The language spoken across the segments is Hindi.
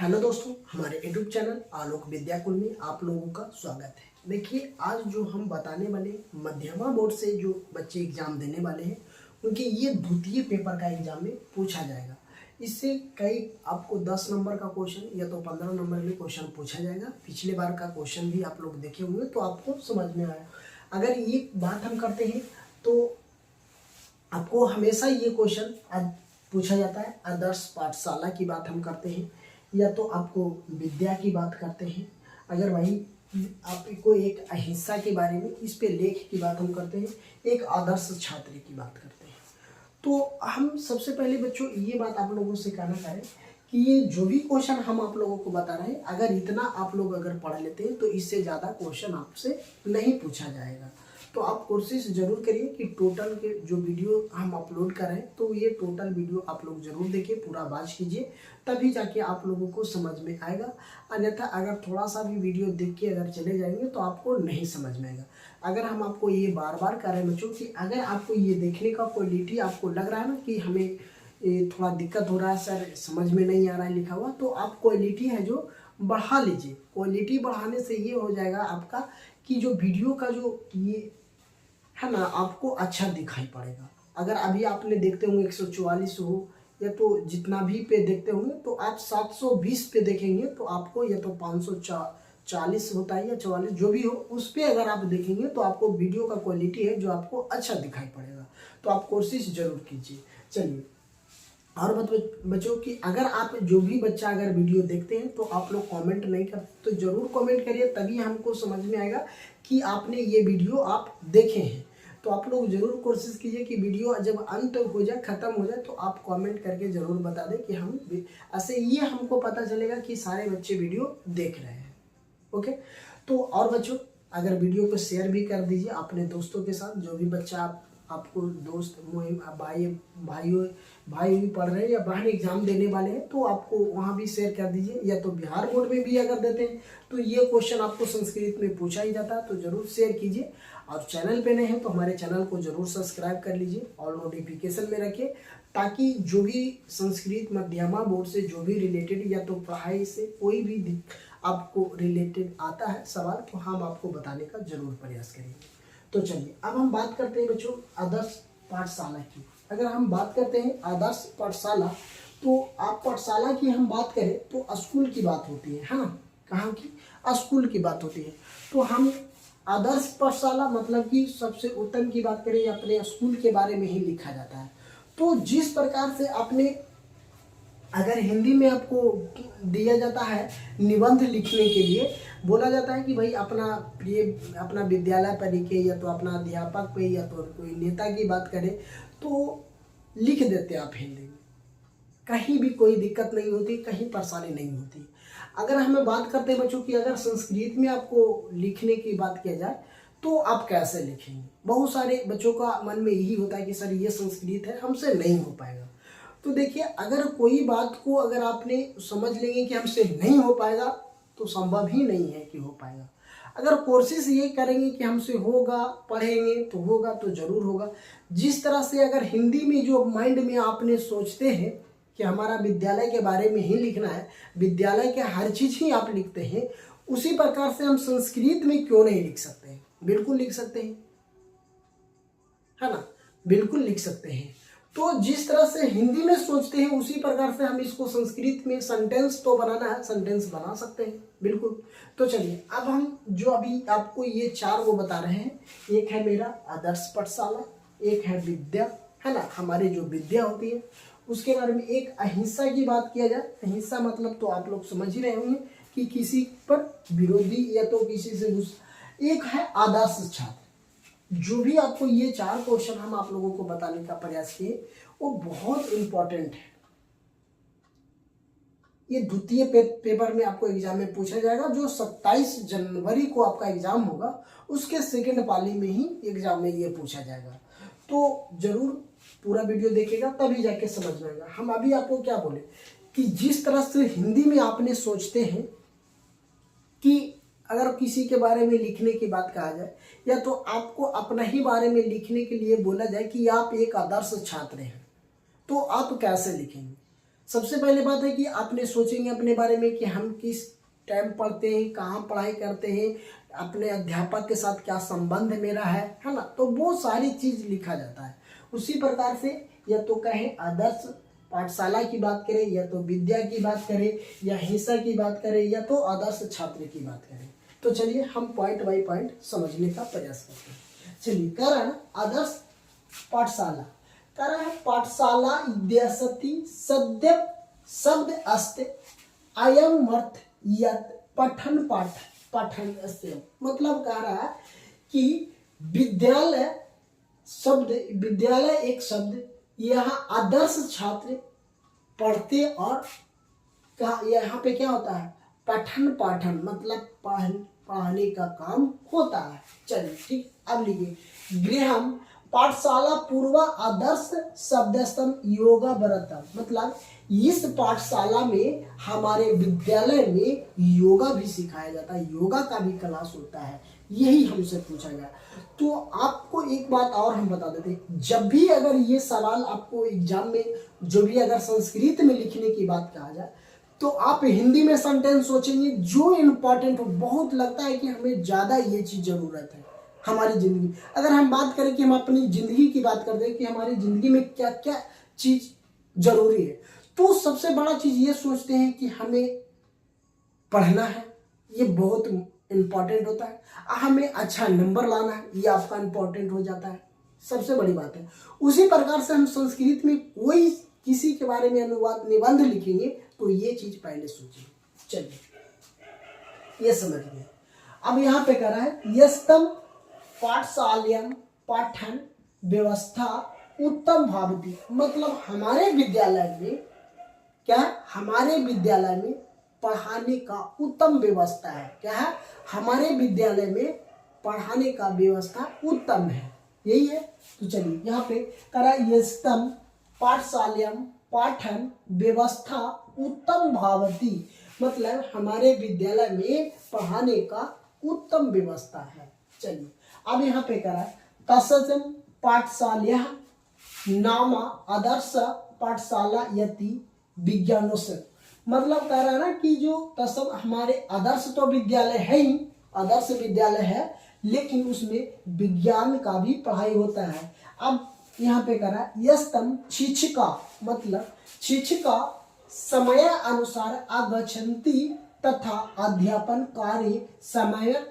हेलो दोस्तों, हमारे यूट्यूब चैनल आलोक विद्याकुल में आप लोगों का स्वागत है। देखिए, आज जो हम बताने वाले मध्यमा बोर्ड से जो बच्चे एग्जाम देने वाले हैं उनके ये द्वितीय पेपर का एग्जाम में पूछा जाएगा। इससे कई आपको 10 नंबर का क्वेश्चन या तो 15 नंबर में क्वेश्चन पूछा जाएगा। पिछले बार का क्वेश्चन भी आप लोग देखे होंगे तो आपको समझ में आया। अगर ये बात हम करते हैं तो आपको हमेशा ये क्वेश्चन आज पूछा जाता है। आदर्श पाठशाला की बात हम करते हैं या तो आपको विद्या की बात करते हैं। अगर वही आपको एक अहिंसा के बारे में इस पे लेख की बात हम करते हैं, एक आदर्श छात्र की बात करते हैं। तो हम सबसे पहले बच्चों ये बात आप लोगों से कहना चाहें कि ये जो भी क्वेश्चन हम आप लोगों को बता रहे हैं, अगर इतना आप लोग अगर पढ़ लेते हैं तो इससे ज़्यादा क्वेश्चन आपसे नहीं पूछा जाएगा। तो आप कोशिश जरूर करिए कि टोटल के जो वीडियो हम अपलोड कर रहे हैं तो ये टोटल वीडियो आप लोग जरूर देखिए, पूरा वॉच कीजिए, तभी जाके आप लोगों को समझ में आएगा। अन्यथा अगर थोड़ा सा भी वीडियो देख के अगर चले जाएंगे तो आपको नहीं समझ में आएगा। अगर हम आपको ये बार बार कह रहे हैं बच्चों कि अगर आपको ये देखने का क्वालिटी आपको लग रहा है ना कि हमें ये थोड़ा दिक्कत हो रहा है सर, समझ में नहीं आ रहा है लिखा हुआ, तो आप क्वालिटी है जो बढ़ा लीजिए। क्वालिटी बढ़ाने से ये हो जाएगा आपका कि जो वीडियो का जो ये है ना आपको अच्छा दिखाई पड़ेगा। अगर अभी आपने देखते होंगे 144 हो या तो जितना भी पे देखते होंगे तो आप 720 पे देखेंगे तो आपको या तो 540 होता है या 44 जो भी हो उस पे अगर आप देखेंगे तो आपको वीडियो का क्वालिटी है जो आपको अच्छा दिखाई पड़ेगा। तो आप कोशिश जरूर कीजिए। चलिए, और बच्चों कि अगर आप जो भी बच्चा अगर वीडियो देखते हैं तो आप लोग कमेंट नहीं करते तो जरूर कमेंट करिए, तभी हमको समझ में आएगा कि आपने ये वीडियो आप देखे हैं। तो आप लोग जरूर कोशिश कीजिए कि वीडियो जब अंत हो जाए, ख़त्म हो जाए तो आप कमेंट करके ज़रूर बता दें कि हम ऐसे ये हमको पता चलेगा कि सारे बच्चे वीडियो देख रहे हैं। ओके, तो और बच्चों अगर वीडियो को शेयर भी कर दीजिए अपने दोस्तों के साथ। जो भी बच्चा आपको दोस्त भाई भी पढ़ रहे हैं या बहन एग्जाम देने वाले हैं तो आपको वहाँ भी शेयर कर दीजिए। या तो बिहार बोर्ड में भी अगर देते हैं तो ये क्वेश्चन आपको संस्कृत में पूछा ही जाता है, तो जरूर शेयर कीजिए। और चैनल पे नए हैं तो हमारे चैनल को जरूर सब्सक्राइब कर लीजिए, ऑल नोटिफिकेशन में रखिए, ताकि जो भी संस्कृत मध्यमा बोर्ड से जो भी रिलेटेड या तो पढ़ाई से कोई भी आपको रिलेटेड आता है सवाल तो हम आपको बताने का जरूर प्रयास करेंगे। तो चलिए अब हम बात करते हैं बच्चों आदर्श पाठशाला की। अगर हम बात करते हैं आदर्श पाठशाला तो आप पाठशाला की हम बात करें तो स्कूल की बात होती है ना, कहाँ की? स्कूल की बात होती है। तो हम आदर्श पाठशाला मतलब कि सबसे उत्तम की बात करें या अपने स्कूल के बारे में ही लिखा जाता है। तो जिस प्रकार से आपने अगर हिंदी में आपको दिया जाता है निबंध लिखने के लिए, बोला जाता है कि भाई अपना विद्यालय पर लिखे या तो अपना अध्यापक पे या तो कोई नेता की बात करें तो लिख देते आप हिंदी में, कहीं भी कोई दिक्कत नहीं होती, कहीं परेशानी नहीं होती। अगर हमें बात करते हैं बच्चों की अगर संस्कृत में आपको लिखने की बात किया जाए तो आप कैसे लिखेंगे? बहुत सारे बच्चों का मन में यही होता है कि सर ये संस्कृत है, हमसे नहीं हो पाएगा। तो देखिए, अगर कोई बात को अगर आपने समझ लेंगे कि हमसे नहीं हो पाएगा तो संभव ही नहीं है कि हो पाएगा। अगर कोशिश ये करेंगे कि हमसे होगा, पढ़ेंगे तो होगा, तो जरूर होगा। जिस तरह से अगर हिंदी में जो माइंड में आपने सोचते हैं कि हमारा विद्यालय के बारे में ही लिखना है, विद्यालय के हर चीज ही आप लिखते हैं, उसी प्रकार से हम संस्कृत में क्यों नहीं लिख सकते हैं? बिल्कुल लिख सकते हैं, है ना, बिल्कुल लिख सकते हैं। तो जिस तरह से हिंदी में सोचते हैं उसी प्रकार से हम इसको संस्कृत में सेंटेंस तो बनाना है, सेंटेंस बना सकते हैं बिल्कुल। तो चलिए अब हम जो अभी आपको ये 4 वो बता रहे हैं, एक है मेरा आदर्श पाठशाला, एक है विद्या, है ना, हमारी जो विद्या होती है उसके बारे में, एक अहिंसा की बात किया जाए। अहिंसा मतलब तो आप लोग समझ ही रहे होंगे कि किसी पर विरोधी या तो किसी से एक है आदर्श छात्र। जो भी आपको ये 4 क्वेश्चन हम आप लोगों को बताने का प्रयास किए वो बहुत इंपॉर्टेंट है। ये द्वितीय पेपर में आपको एग्जाम में पूछा जाएगा, जो 27 जनवरी को आपका एग्जाम होगा उसके सेकंड पाली में ही एग्जाम में ये पूछा जाएगा। तो जरूर पूरा वीडियो देखिएगा, तभी जाके समझ में आएगा। हम अभी आपको क्या बोले कि जिस तरह से हिंदी में आपने सोचते हैं कि अगर किसी के बारे में लिखने की बात कहा जाए या तो आपको अपना ही बारे में लिखने के लिए बोला जाए कि आप एक आदर्श छात्र हैं, तो आप कैसे लिखेंगे? सबसे पहले बात है कि आपने सोचेंगे अपने बारे में कि हम किस टाइम पढ़ते हैं, कहाँ पढ़ाई करते हैं, अपने अध्यापक के साथ क्या संबंध मेरा है ना, तो वो सारी चीज़ लिखा जाता है। उसी प्रकार से या तो कहें आदर्श पाठशाला की बात करें, या तो विद्या की बात करें, या हिंसा की बात करें, या तो आदर्श छात्र की बात करें। तो चलिए हम पॉइंट बाय पॉइंट समझने का प्रयास करते हैं। चलिए कारण आदर्श पाठशाला, कारण है पाठशाला इद्यासति सद्य शब्द अस्ते अयम अर्थ यत पठन पाठ पठन अस्ते, मतलब कह रहा है कि विद्यालय शब्द, विद्यालय एक शब्द, यहाँ आदर्श छात्र पढ़ते और यहाँ पे क्या होता है पठन पाठन, मतलब पढ़ाने का काम होता है। चलिए ठीक, अब लिखिए गृहम पाठशाला पूर्व आदर्श शब्दस्तम योगा बरतम, मतलब इस पाठशाला में हमारे विद्यालय में योगा भी सिखाया जाता है, योगा का भी क्लास होता है, यही हमसे पूछा गया। तो आपको एक बात और हम बता देते हैं, जब भी अगर ये सवाल आपको एग्जाम में जो भी अगर संस्कृत में लिखने की बात कहा जाए, तो आप हिंदी में सेंटेंस सोचेंगे जो इम्पोर्टेंट हो, बहुत लगता है कि हमें ज़्यादा ये चीज़ ज़रूरत है हमारी ज़िंदगी। अगर हम बात करें कि हम अपनी ज़िंदगी की बात करते हैं कि हमारी ज़िंदगी में क्या क्या चीज़ ज़रूरी है, तो सबसे बड़ा चीज़ ये सोचते हैं कि हमें पढ़ना है, ये बहुत इम्पॉर्टेंट होता है, हमें अच्छा नंबर लाना है, ये आपका इम्पॉर्टेंट हो जाता है, सबसे बड़ी बात है। उसी प्रकार से हम संस्कृत में कोई किसी के बारे में अनुवाद निबंध लिखेंगे तो ये चीज़ पहले सोचिए। चलिए ये समझ गए। अब यहाँ पे कह रहा है यस्तम पाठशालायां पाठन व्यवस्था उत्तम भावती, मतलब हमारे विद्यालय में क्या है, हमारे विद्यालय में पढ़ाने का उत्तम व्यवस्था है। क्या है, हमारे विद्यालय में पढ़ाने का व्यवस्था उत्तम है, यही है। तो चलिए यहाँ पे करा यस्तम पाठशालायां पाठन व्यवस्था उत्तम भावती, मतलब हमारे विद्यालय में पढ़ाने का उत्तम व्यवस्था है। चलिए अब यहाँ पे करा तसजम पाठशाला नाम आदर्श पाठशाला यति विज्ञानों से, मतलब कह रहा है ना कि जो तसब हमारे आदर्श तो विद्यालय है ही, आदर्श विद्यालय है, लेकिन उसमें विज्ञान का भी पढ़ाई होता है। अब यहाँ पे कह रहा है यस्तम शिक्षिका, मतलब शिक्षिका समय अनुसार आगच्छन्ति तथा अध्यापन कार्य समय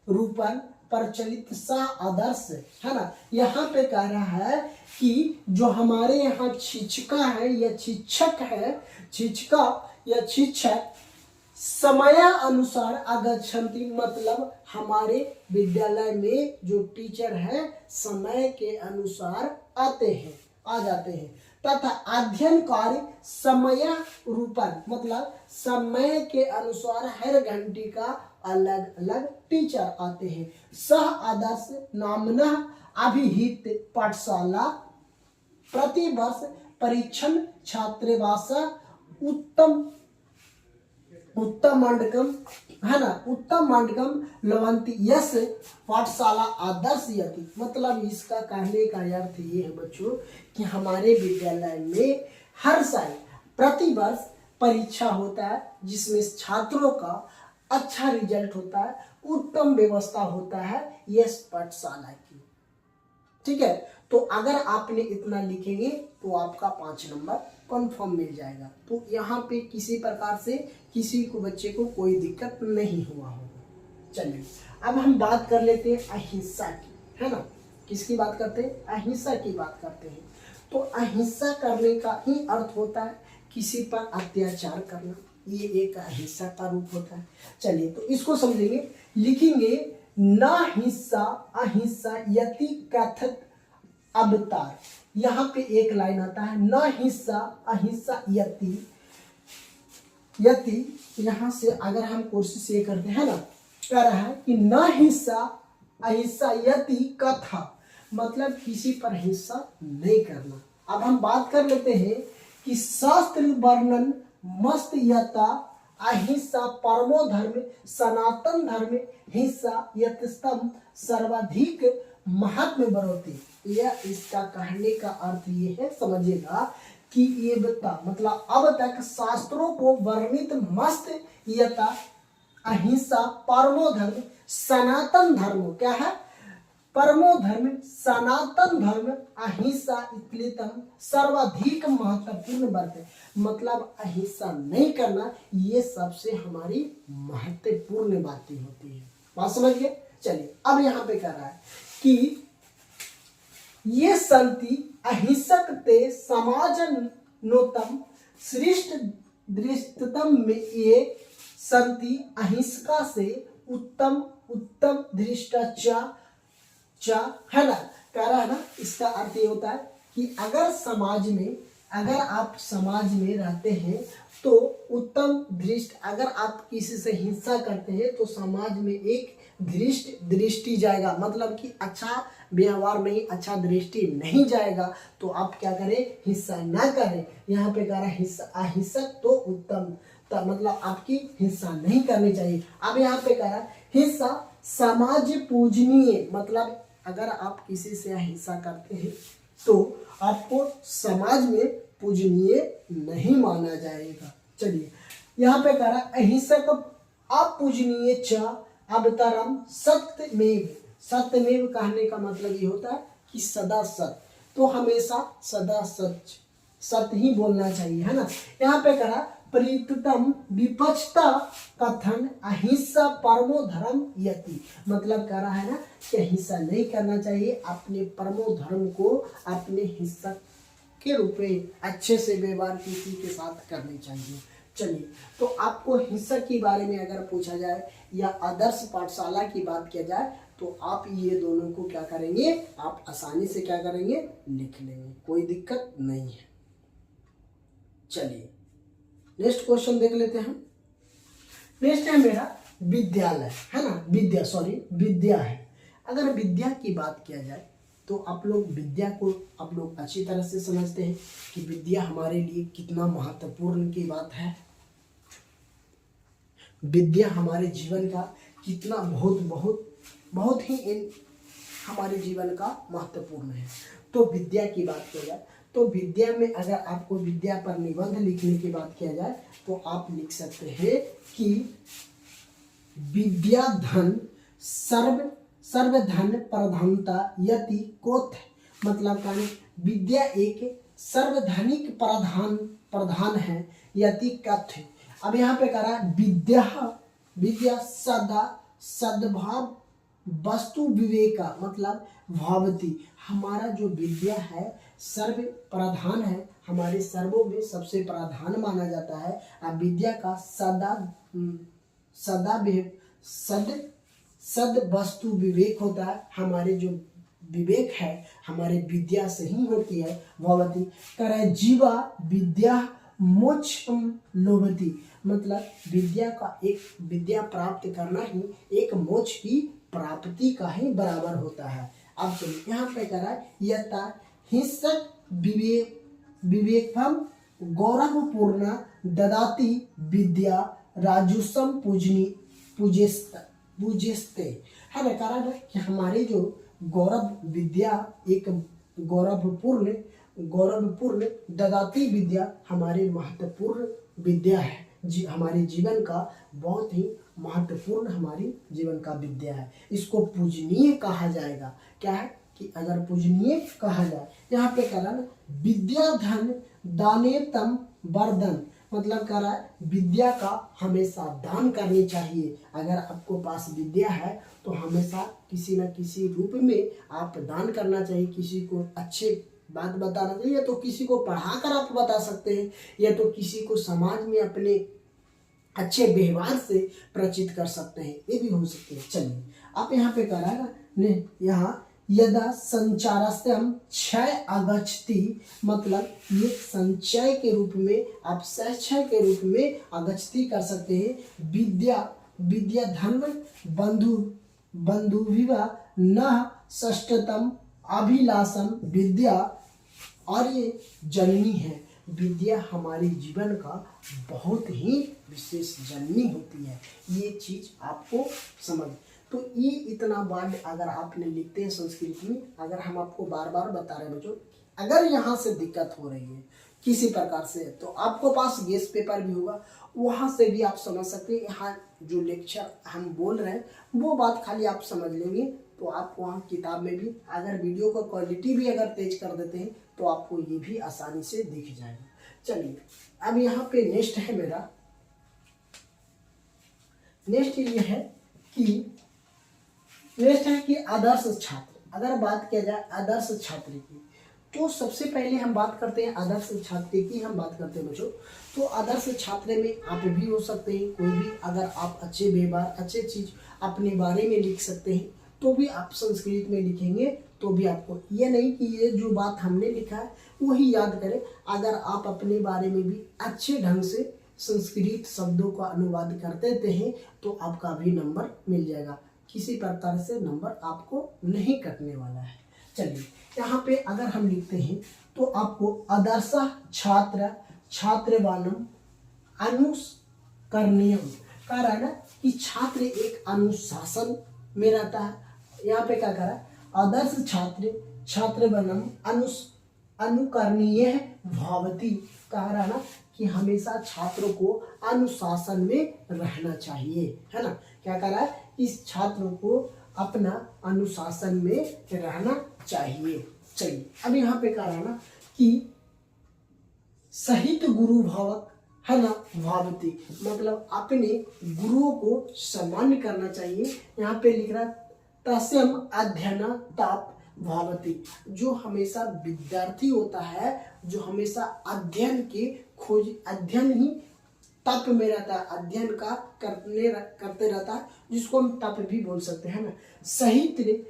रूपन प्रचलित सा आदर्श, है ना। यहाँ पे कह रहा है कि जो हमारे यहाँ शिक्षिका है या शिक्षक है, शिक्षिका या शिक्षक समय अनुसार आगच्छन्ति, मतलब हमारे विद्यालय में जो टीचर है समय के अनुसार आते हैं, आ जाते हैं, तथा अध्ययन कार्य समय रूपन, मतलब समय के अनुसार हर घंटे का अलग अलग टीचर आते हैं। सह आदर्श नामना अभिहित पाठशाला प्रतिवर्ष परीक्षण छात्रावास उत्तम मांडकम, है ना, उत्तम मांडकम लवंती यस पाठशाला आदर्श यति, मतलब इसका कहने का अर्थ ये है बच्चों कि हमारे विद्यालय में हर साल प्रतिवर्ष परीक्षा होता है जिसमें छात्रों का अच्छा रिजल्ट होता है, उत्तम व्यवस्था होता है यस पाठशाला की। ठीक है, तो अगर आपने इतना लिखेंगे तो आपका 5 नंबर कंफर्म मिल जाएगा। तो यहाँ पे किसी प्रकार से किसी को बच्चे को कोई दिक्कत नहीं हुआ होगा। चलिए अब हम बात कर लेते हैं अहिंसा की, है ना। किसकी बात करते हैं, अहिंसा की बात करते हैं। तो अहिंसा करने का ही अर्थ होता है किसी पर अत्याचार करना, ये एक अहिंसा का रूप होता है। चलिए तो इसको समझेंगे, लिखेंगे न हिंसा अहिंसा यति कथित अवतार। यहाँ पे एक लाइन आता है न हिंसा अहिंसा यति, यति यहाँ से अगर हम कोशिश ये करते हैं ना, कह रहा है कि न हिंसा अहिंसा यति कथा, मतलब किसी पर हिंसा नहीं करना। अब हम बात कर लेते हैं कि शास्त्र वर्णन मस्त यता अहिंसा परमो धर्म सनातन धर्म हिंसा यतस्तम सर्वाधिक महात्म बरोती। यह इसका कहने का अर्थ ये है, समझिएगा कि ये बता मतलब अब तक शास्त्रों को वर्णित मस्त यथा अहिंसा परमो धर्म सनातन धर्म क्या है, परमो धर्म सनातन धर्म अहिंसा इतलितम सर्वाधिक महत्वपूर्ण बात है। मतलब अहिंसा नहीं करना ये सबसे हमारी महत्वपूर्ण बातें होती है। बात समझ गए। चलिए अब यहाँ पे कह रहा है कि ये संति अहिंसक ते समाजनोत्तम श्रेष्ठ दृष्टतम में ये संति अहिंसा से उत्तम उत्तम दृष्टाचार है ना, कह रहा है ना। इसका अर्थ ये होता है कि अगर आप समाज में रहते हैं तो उत्तम दृष्ट, अगर आप किसी से हिंसा करते हैं तो समाज में एक दृष्टि जाएगा, मतलब कि अच्छा व्यवहार नहीं, अच्छा दृष्टि नहीं जाएगा। तो आप क्या करें, हिंसा ना करें। यहाँ पे कह रहा है हिंसा अहिंसक तो उत्तम, मतलब आपकी हिंसा नहीं करनी चाहिए। अब यहाँ पे कह रहा है हिंसा समाज पूजनीय, मतलब अगर आप किसी से हिंसा करते हैं तो आपको समाज में पूजनीय नहीं माना जाएगा। चलिए यहाँ पे कह रहा है अहिंसक अपूजनीय च अवतरम सत्यमेव। सत्यमेव कहने का मतलब ये होता है कि सदा सत्य, तो हमेशा सदा सच सत्य ही बोलना चाहिए, है ना। यहाँ पे कह रहा प्रीतम विपक्षता कथन अहिंसा परमो धर्म यति, मतलब कह रहा है ना कि अहिंसा नहीं करना चाहिए, अपने परमो धर्म को अपने हिस्सा के रूप में अच्छे से व्यवहार किसी के साथ करनी चाहिए। चलिए तो आपको हिंसा के बारे में अगर पूछा जाए या आदर्श पाठशाला की बात किया जाए तो आप ये दोनों को क्या करेंगे, आप आसानी से क्या करेंगे, लिख लेंगे, कोई दिक्कत नहीं है। चलिए नेक्स्ट क्वेश्चन देख लेते हैं। नेक्स्ट है मेरा विद्यालय, है ना, विद्या है। अगर विद्या की बात किया जाए तो आप लोग विद्या को आप लोग अच्छी तरह से समझते हैं कि विद्या हमारे लिए कितना महत्वपूर्ण की बात है। विद्या हमारे जीवन का कितना बहुत ही हमारे जीवन का महत्वपूर्ण है। तो विद्या की बात किया जाए तो विद्या में अगर आपको विद्या पर निबंध लिखने की बात किया जाए तो आप लिख सकते हैं कि विद्या धन सर्वधन प्रधानता यति कोथ, मतलब कहने विद्या एक सर्वधनिक प्रधान है यति कथ्य। अब यहाँ पे कह रहा है विद्या सदा सद्भाव वस्तु विवेका, मतलब भावती, हमारा जो विद्या है सर्व प्रधान है, हमारे सर्वों में सबसे प्रधान माना जाता है। अब विद्या का सद वस्तु विवेक होता है, हमारे जो विवेक है हमारे विद्या से ही होती है। भवती करे जीवा विद्या मोक्षम लोभती, मतलब विद्या प्राप्त करना ही एक मोक्ष की प्राप्ति का ही बराबर होता है। अब चलिए यहाँ पे कह रहा है यथा हिंसक विवेकम गौरवपूर्ण ददाती विद्या राजुसम पूजस्ते, है ना। कारण है कि हमारे जो विद्या एक गौरवपूर्ण ददाती विद्या हमारे महत्वपूर्ण विद्या है, हमारे जीवन का बहुत ही महत्वपूर्ण हमारी जीवन का विद्या है। इसको पूजनीय कहा जाएगा। क्या है कि अगर पूजनीय कहा जाए, यहाँ पे कह रहा ना विद्या धन दानेतम वर्धन, मतलब कह रहा है विद्या का हमेशा दान करनी चाहिए। अगर आपको पास विद्या है तो हमेशा किसी न किसी रूप में आप दान करना चाहिए, किसी को अच्छे बात बताना चाहिए, या तो किसी को पढ़ाकर आप बता सकते हैं, या तो किसी को समाज में अपने अच्छे व्यवहार से परिचित कर सकते हैं, ये भी हो सकते हैं। चलिए आप यहाँ पे कह रहा है ना, यहाँ यदा संचारस्यम क्षय अगच्छति, मतलब ये संचय के रूप में आप संचय के रूप में अगच्छति कर सकते हैं। विद्या धर्म बंधु विवा न षष्ठतम अभिलाषम विद्या, और ये जननी है। विद्या हमारे जीवन का बहुत ही विशेष जननी होती है, ये चीज आपको समझ। तो ये इतना वर्ड अगर आपने लिखते हैं संस्कृत में, अगर हम आपको बार बार बता रहे हैं बच्चों, अगर यहाँ से दिक्कत हो रही है किसी प्रकार से, तो आपको पास गेस्ट पेपर भी होगा, वहाँ से भी आप समझ सकते हैं। यहाँ जो लेक्चर हम बोल रहे हैं वो बात खाली आप समझ लेंगे तो आप वहाँ किताब में भी, अगर वीडियो का क्वालिटी भी अगर तेज कर देते हैं तो आपको ये भी आसानी से दिख जाएगा। चलिए अब यहाँ पे नेक्स्ट है मेरा, नेक्स्ट ये है कि आदर्श छात्र। अगर बात किया जाए आदर्श छात्र की, तो सबसे पहले हम बात करते हैं आदर्श छात्र की हम बात करते हैं बच्चों। तो आदर्श छात्र में आप भी हो सकते हैं, कोई भी, अगर आप अच्छे व्यवहार अच्छे चीज अपने बारे में लिख सकते हैं तो भी आप संस्कृत में लिखेंगे तो भी आपको, ये नहीं कि ये जो बात हमने लिखा है वही याद करें। अगर आप अपने बारे में भी अच्छे ढंग से संस्कृत शब्दों का अनुवाद कर देते हैं तो आपका भी नंबर मिल जाएगा, किसी प्रकार से नंबर आपको नहीं कटने वाला है। चलिए यहाँ पे अगर हम लिखते हैं तो आपको आदर्श छात्र छात्रवानम अनुकरणीयम, कह रहा है ना कि छात्र एक अनुशासन में रहता है। यहाँ पे क्या कह रहा है, आदर्श छात्र छात्रवानम अनुकरणीय भवति, कह रहा है ना कि हमेशा छात्रों को अनुशासन में रहना चाहिए, है ना। क्या कह रहा है, इस छात्रों को अपना अनुशासन में रहना चाहिए। चलिए अब यहाँ पे कह रहा है ना कि सहित गुरु भावक, है ना, भावती, मतलब अपने गुरुओं को सम्मान करना चाहिए। यहाँ पे लिख रहा तस्यम अध्ययन ताप भावती, जो हमेशा विद्यार्थी होता है, जो हमेशा अध्ययन की खोज, अध्ययन ही तप में रहता है, अध्ययन का करते रहता है, जिसको हम तप भी बोल सकते हैं ना। सहित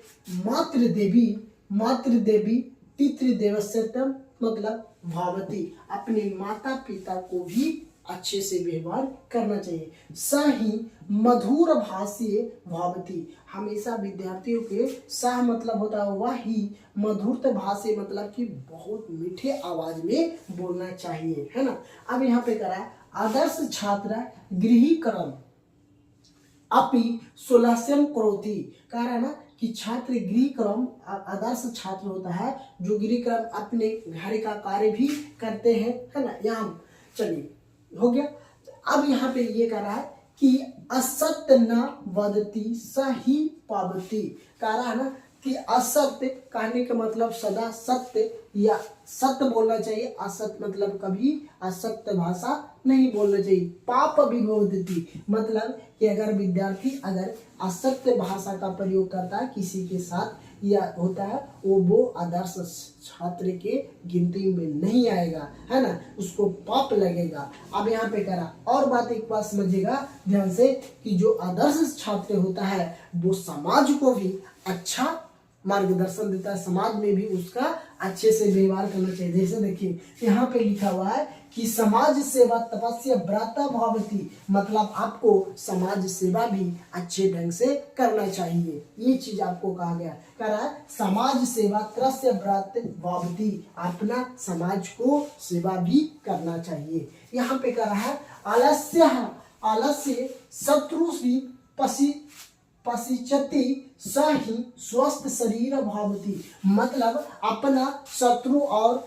मातृदेवी पितृदेवस्यतम, मतलब भावती, अपने माता पिता को भी अच्छे से व्यवहार करना चाहिए। सही मधुर भाषी भावती, हमेशा विद्यार्थियों के सह मतलब होता है वही, मधुर भाषी मतलब कि बहुत मीठे आवाज में बोलना चाहिए, है ना। अब यहाँ पे करा आदर्श छात्र गृहीकरण अपि सुलस्यम करोति, कह रहा है ना कि छात्र गृहक्रम, आदर्श छात्र होता है जो गृहक्रम अपने घर का कार्य भी करते हैं, है ना। यहाँ चलिए हो गया। अब यहाँ पे ये कह रहा है कि असत्य न वदति सही पावती, कह रहा है ना कि असत्य कहने का मतलब सदा सत्य या सत्य बोलना चाहिए, असत्य मतलब कभी असत्य भाषा नहीं बोलना चाहिए। पाप विभवती, मतलब कि अगर विद्यार्थी अगर असत्य भाषा का प्रयोग करता है किसी के साथ या होता है, वो आदर्श छात्र के गिनती में नहीं आएगा, है ना, उसको पाप लगेगा। अब यहाँ पे करा और बात एक बात समझिएगा ध्यान से कि जो आदर्श छात्र होता है वो समाज को भी अच्छा मार्गदर्शन देता है, समाज में भी उसका अच्छे से व्यवहार करना चाहिए। जैसे देखिए यहाँ पे लिखा हुआ है कि समाज सेवा तपस्या व्रता भावती, मतलब आपको समाज सेवा भी अच्छे ढंग से करना चाहिए, ये चीज आपको कहा गया। कह रहा है समाज सेवा त्रस्य व्रत भावती, अपना समाज को सेवा भी करना चाहिए। यहाँ पे कह रहा है आलस्य शत्रु पसिचति सही स्वस्थ शरीर भावती, मतलब अपना शत्रु और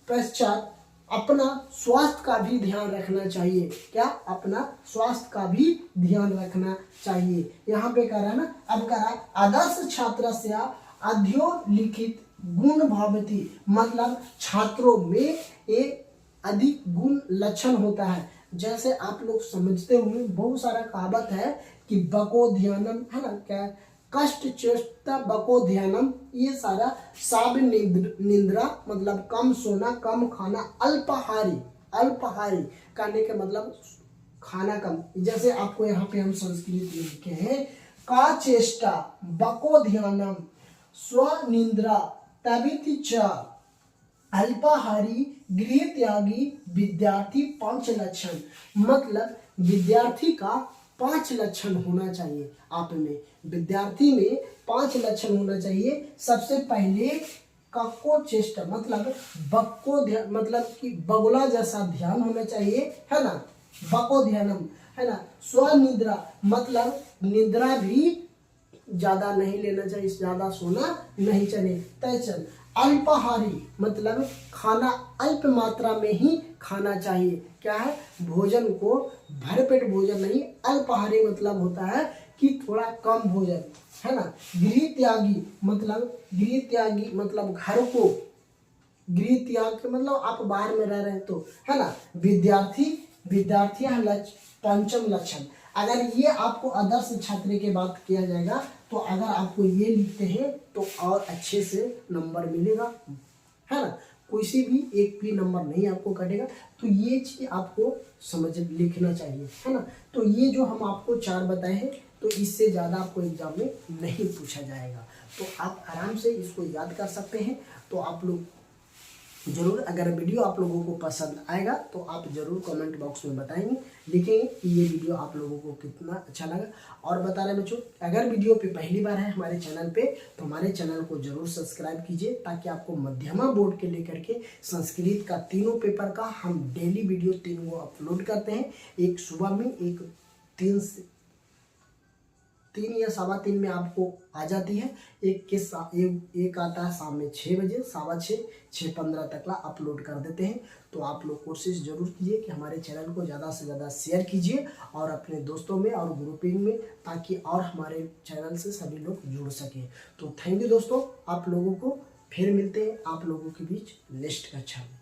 पश्चात अपना स्वास्थ्य का भी ध्यान रखना चाहिए। क्या, अपना स्वास्थ्य का भी ध्यान रखना चाहिए। यहाँ पे कह रहा है ना, अब कह रहा है आदर्श छात्र से अध्योलिखित गुण भावती, मतलब छात्रों में एक अधिक गुण लक्षण होता है। जैसे आप लोग समझते होंगे बहुत सारा कहावत है कि बको ध्यानम, है ना, क्या कष्ट चेष्टा बको ध्यानम, ये सारा साब निद्रा मतलब कम सोना कम खाना, अल्पाहारी करने के मतलब खाना कम। जैसे आपको यहाँ पे हम संस्कृत में लिखे हैं का चेष्टा बको ध्यानम स्वनिंद्रा तबिति च अल्पाहारी गृह त्यागी विद्यार्थी 5 लक्षण, मतलब विद्यार्थी का 5 लक्षण होना चाहिए। आप में विद्यार्थी में 5 लक्षण होना चाहिए। सबसे पहले कको चेष्टा मतलब बक्को ध्यान, मतलब कि बगुला जैसा ध्यान होना चाहिए, है ना, बको ध्यानम, है ना। स्वनिद्रा मतलब निद्रा भी ज्यादा नहीं लेना चाहिए, ज्यादा सोना नहीं चाहिए। तयचन अल्पाहारी मतलब खाना अल्प मात्रा में ही खाना चाहिए। क्या है, भोजन को भरपेट भोजन नहीं, अल्पाहारी मतलब होता है कि थोड़ा कम भोजन, है ना। गृह त्यागी मतलब घर को, गृह त्याग के मतलब आप बाहर में रह रहे हैं तो, है ना। विद्यार्थी पंचम लक्षण, अगर ये आपको आदर्श छात्र के बात किया जाएगा तो अगर आपको ये लिखते हैं तो और अच्छे से नंबर मिलेगा, है ना। किसी भी एक भी नंबर नहीं आपको कटेगा। तो ये चीज आपको समझ लिखना चाहिए, है ना। तो ये जो हम आपको 4 बताए हैं तो इससे ज़्यादा आपको एग्जाम में नहीं पूछा जाएगा, तो आप आराम से इसको याद कर सकते हैं। तो आप लोग जरूर, अगर वीडियो आप लोगों को पसंद आएगा तो आप जरूर कमेंट बॉक्स में बताएंगे, लिखेंगे कि ये वीडियो आप लोगों को कितना अच्छा लगा। और बता रहे बच्चों, अगर वीडियो पे पहली बार है हमारे चैनल पे तो हमारे चैनल को जरूर सब्सक्राइब कीजिए, ताकि आपको मध्यमा बोर्ड के लेकर के संस्कृत का तीनों पेपर का हम डेली वीडियो 3 अपलोड करते हैं। एक सुबह में, एक 3 या 3:15 में आपको आ जाती है, एक आता है शाम में 6 बजे, 6:15, 6:15 तक ला अपलोड कर देते हैं। तो आप लोग कोशिश जरूर कीजिए कि हमारे चैनल को ज़्यादा से ज़्यादा शेयर कीजिए और अपने दोस्तों में और ग्रुपिंग में, ताकि और हमारे चैनल से सभी लोग जुड़ सकें। तो थैंक यू दोस्तों, आप लोगों को फिर मिलते हैं आप लोगों के बीच नेक्स्ट कक्षा में।